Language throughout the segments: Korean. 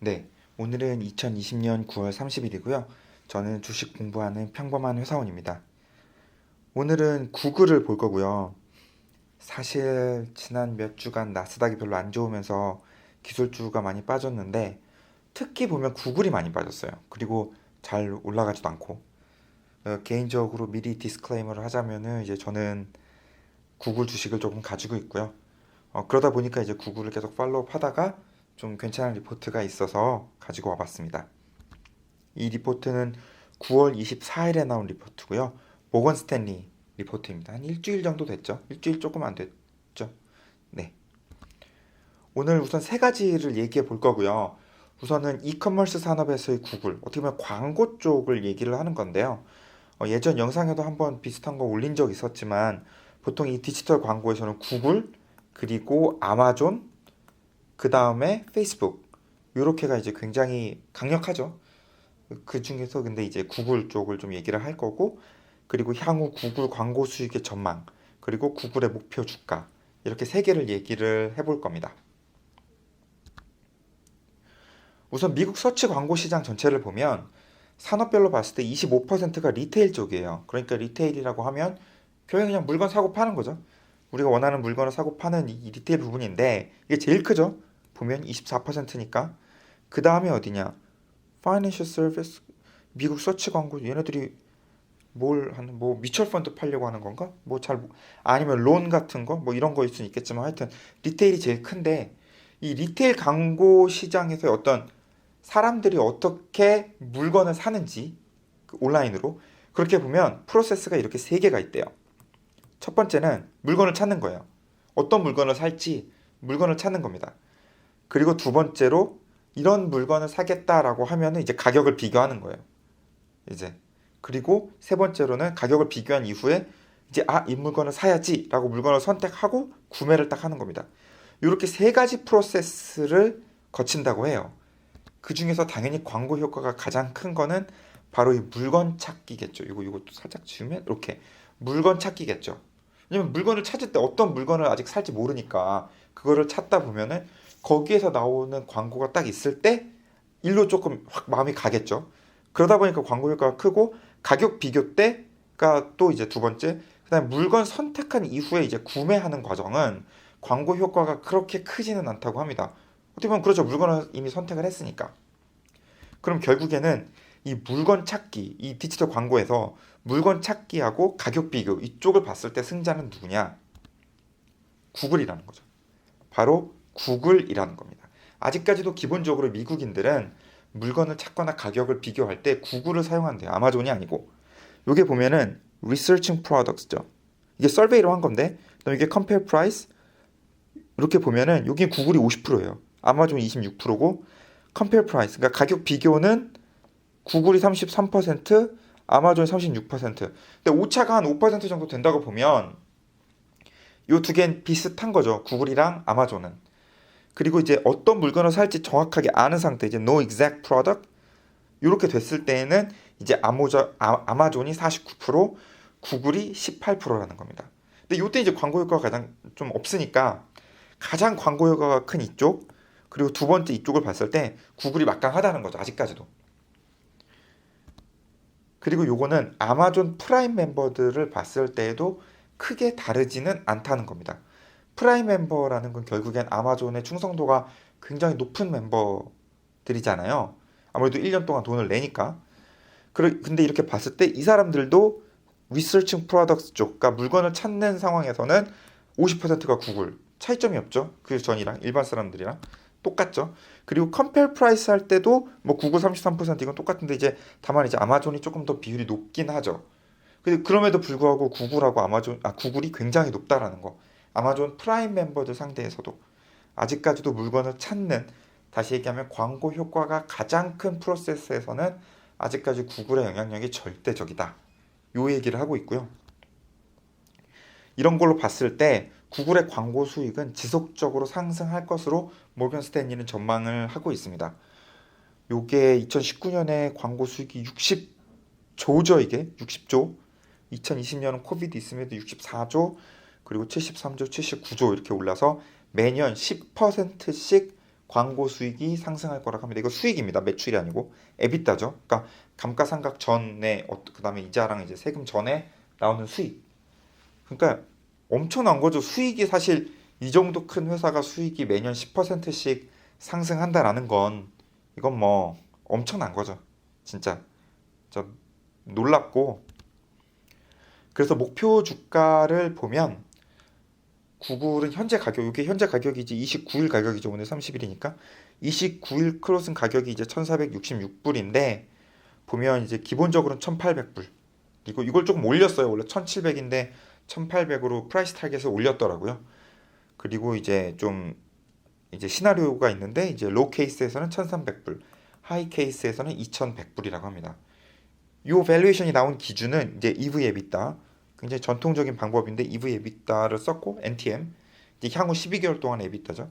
네, 오늘은 2020년 9월 30일이고요. 저는 주식 공부하는 평범한 회사원입니다. 오늘은 구글을 볼 거고요. 사실 지난 몇 주간 나스닥이 별로 안 좋으면서 기술주가 많이 빠졌는데 특히 보면 구글이 많이 빠졌어요. 그리고 잘 올라가지도 않고 개인적으로 미리 디스클레이머를 하자면은 이제 저는 구글 주식을 조금 가지고 있고요. 그러다 보니까 이제 구글을 계속 팔로우 하다가 좀 괜찮은 리포트가 있어서 가지고 와봤습니다. 이 리포트는 9월 24일에 나온 리포트고요. 모건 스탠리 리포트입니다. 한 일주일 정도 됐죠? 일주일 조금 안 됐죠? 네. 오늘 우선 세 가지를 얘기해 볼 거고요. 우선은 이커머스 산업에서의 구글, 어떻게 보면 광고 쪽을 얘기를 하는 건데요. 예전 영상에도 한번 비슷한 거 올린 적 있었지만 보통 이 디지털 광고에서는 구글, 그리고 아마존, 그 다음에 페이스북, 요렇게가 이제 굉장히 강력하죠. 그 중에서 근데 이제 구글 쪽을 좀 얘기를 할 거고, 그리고 향후 구글 광고 수익의 전망, 그리고 구글의 목표 주가, 이렇게 세 개를 얘기를 해볼 겁니다. 우선 미국 서치 광고 시장 전체를 보면 산업별로 봤을 때 25%가 리테일 쪽이에요. 그러니까 리테일이라고 하면 그냥 물건 사고 파는 거죠. 우리가 원하는 물건을 사고 파는 이 리테일 부분인데 이게 제일 크죠. 보면 24%니까. 그 다음에 어디냐? Financial Service, 미국 서치 광고 얘네들이 뭘 하는 뭐 뮤추얼 펀드 팔려고 하는 건가? 아니면 론 같은 거 뭐 이런 거일 수는 있겠지만 하여튼 리테일이 제일 큰데 이 리테일 광고 시장에서의 어떤 사람들이 어떻게 물건을 사는지 그 온라인으로 그렇게 보면 프로세스가 이렇게 세 개가 있대요. 첫 번째는 물건을 찾는 거예요. 어떤 물건을 살지 물건을 찾는 겁니다. 그리고 두 번째로 이런 물건을 사겠다라고 하면은 이제 가격을 비교하는 거예요. 이제 그리고 세 번째로는 가격을 비교한 이후에 이제 이 물건을 사야지라고 물건을 선택하고 구매를 딱 하는 겁니다. 이렇게 세 가지 프로세스를 거친다고 해요. 그 중에서 당연히 광고 효과가 가장 큰 거는 바로 이 물건 찾기겠죠. 이것도 살짝 지우면 이렇게 물건 찾기겠죠. 왜냐면 물건을 찾을 때 어떤 물건을 아직 살지 모르니까 그거를 찾다 보면은 거기에서 나오는 광고가 딱 있을 때 일로 조금 확 마음이 가겠죠. 그러다 보니까 광고 효과가 크고 가격 비교 때가 또 이제 두 번째. 그다음에 물건 선택한 이후에 이제 구매하는 과정은 광고 효과가 그렇게 크지는 않다고 합니다. 어떻게 보면 그렇죠. 물건을 이미 선택을 했으니까. 그럼 결국에는 이 물건 찾기, 이 디지털 광고에서 물건 찾기하고 가격 비교 이쪽을 봤을 때 승자는 누구냐? 구글이라는 거죠. 바로 구글이라는 겁니다. 아직까지도 기본적으로 미국인들은 물건을 찾거나 가격을 비교할 때 구글을 사용한대요. 아마존이 아니고. 요게 보면은 Researching Products죠. 이게 서베이로 한 건데, 그다음에 이게 Compare Price 이렇게 보면은 여기 구글이 50%예요. 아마존이 26%고 Compare Price 그러니까 가격 비교는 구글이 33%, 아마존이 36%. 근데 오차가 한 5% 정도 된다고 보면 이 두 개는 비슷한 거죠. 구글이랑 아마존은. 그리고 이제 어떤 물건을 살지 정확하게 아는 상태, 이제 no exact product 이렇게 됐을 때에는 이제 아마존이 49%, 구글이 18%라는 겁니다. 근데 이때 이제 광고 효과가 가장 좀 없으니까 가장 광고 효과가 큰 이쪽, 그리고 두 번째 이쪽을 봤을 때 구글이 막강하다는 거죠. 아직까지도. 그리고 요거는 아마존 프라임 멤버들을 봤을 때에도 크게 다르지는 않다는 겁니다. 프라임 멤버라는 건 결국엔 아마존의 충성도가 굉장히 높은 멤버들이잖아요. 아무래도 1년 동안 돈을 내니까. 근데 이렇게 봤을 때 이 사람들도 리서칭 프로덕트 쪽, 그러니까 물건을 찾는 상황에서는 50%가 구글. 차이점이 없죠. 그 전이랑 일반 사람들이랑 똑같죠. 그리고 컴페어 프라이스 할 때도 뭐 구글 33% 이건 똑같은데 이제 다만 이제 아마존이 조금 더 비율이 높긴 하죠. 근데 그럼에도 불구하고 구글이 굉장히 높다라는 거. 아마존 프라임 멤버들 상대에서도 아직까지도 물건을 찾는, 다시 얘기하면 광고 효과가 가장 큰 프로세스에서는 아직까지 구글의 영향력이 절대적이다. 요 얘기를 하고 있고요. 이런 걸로 봤을 때 구글의 광고 수익은 지속적으로 상승할 것으로 모건 스탠리는 전망을 하고 있습니다. 요게 2019년에 광고 수익이 60조죠, 이게 60조. 2020년은 코비드 있음에도 64조, 그리고 73조, 79조 이렇게 올라서 매년 10%씩 광고 수익이 상승할 거라고 합니다. 이거 수익입니다. 매출이 아니고 에비타죠. 그러니까 감가상각 전에 그다음에 이자랑 이제 세금 전에 나오는 수익. 그러니까 엄청난 거죠. 수익이 사실 이 정도 큰 회사가 수익이 매년 10%씩 상승한다라는 건 이건 뭐 엄청난 거죠. 진짜 저 놀랍고 그래서 목표 주가를 보면 구글은 현재 가격, 이게 현재 가격이지 29일 가격이죠. 오늘 30일이니까 29일 크로슨 가격이 이제 1,466불인데 보면 이제 기본적으로는 1,800불. 그리고 이걸 조금 올렸어요. 원래 1,700인데 1,800으로 프라이스 타겟을 올렸더라고요. 그리고 이제 좀 이제 시나리오가 있는데 이제 로우 케이스에서는 1,300불, 하이 케이스에서는 2,100불이라고 합니다. 요 밸류에이션이 나온 기준은 이제 EV 에비타 굉장히 전통적인 방법인데 EV 에비타를 썼고 NTM 이제 향후 12개월 동안 에비타죠.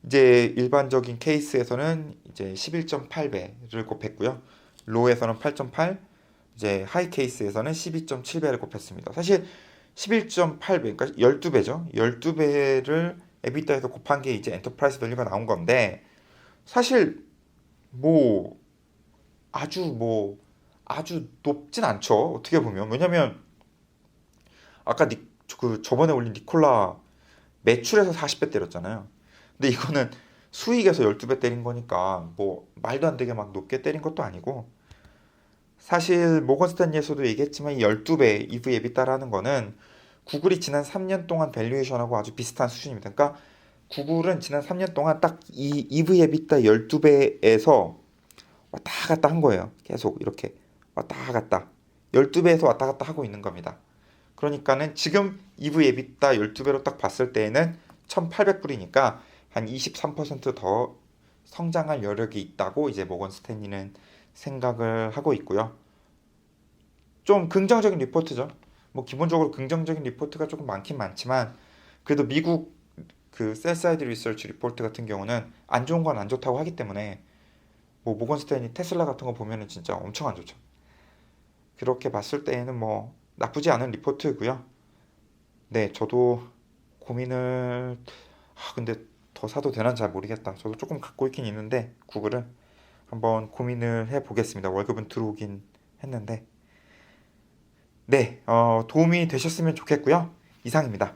이제 일반적인 케이스에서는 이제 11.8배를 곱했고요. 로우에서는 8.8, 이제 하이 케이스에서는 12.7배를 곱했습니다. 사실 11.8배, 그러니까 12배죠. 12배를 에비타에서 곱한 게 이제 엔터프라이즈 밸류가 나온 건데 사실 뭐 아주 높진 않죠. 어떻게 보면. 왜냐면 아까 저번에 올린 니콜라 매출에서 40배 때렸잖아요. 근데 이거는 수익에서 12배 때린 거니까 뭐 말도 안 되게 막 높게 때린 것도 아니고 사실 모건 스탠리에서도 얘기했지만 이 12배 EV 에비타라는 거는 구글이 지난 3년 동안 밸류에이션하고 아주 비슷한 수준입니다. 그러니까 구글은 지난 3년 동안 딱 이 EV 에비타 12배에서 왔다 갔다 한 거예요. 계속 이렇게 왔다 갔다 12배에서 왔다 갔다 하고 있는 겁니다. 그러니까는 지금 EV 에비타 12배로 딱 봤을 때에는 1,800불이니까 한 23%더 성장할 여력이 있다고 이제 모건 스탠리는 생각을 하고 있고요. 좀 긍정적인 리포트죠. 뭐 기본적으로 긍정적인 리포트가 조금 많긴 많지만 그래도 미국 그 셀사이드 리서치 리포트 같은 경우는 안 좋은 건 안 좋다고 하기 때문에 뭐 모건 스탠리 테슬라 같은 거 보면은 진짜 엄청 안 좋죠. 그렇게 봤을 때에는 뭐 나쁘지 않은 리포트고요. 네, 저도 고민을 근데 더 사도 되나 잘 모르겠다. 저도 조금 갖고 있긴 있는데 구글은 한번 고민을 해보겠습니다. 월급은 들어오긴 했는데 네, 도움이 되셨으면 좋겠고요. 이상입니다.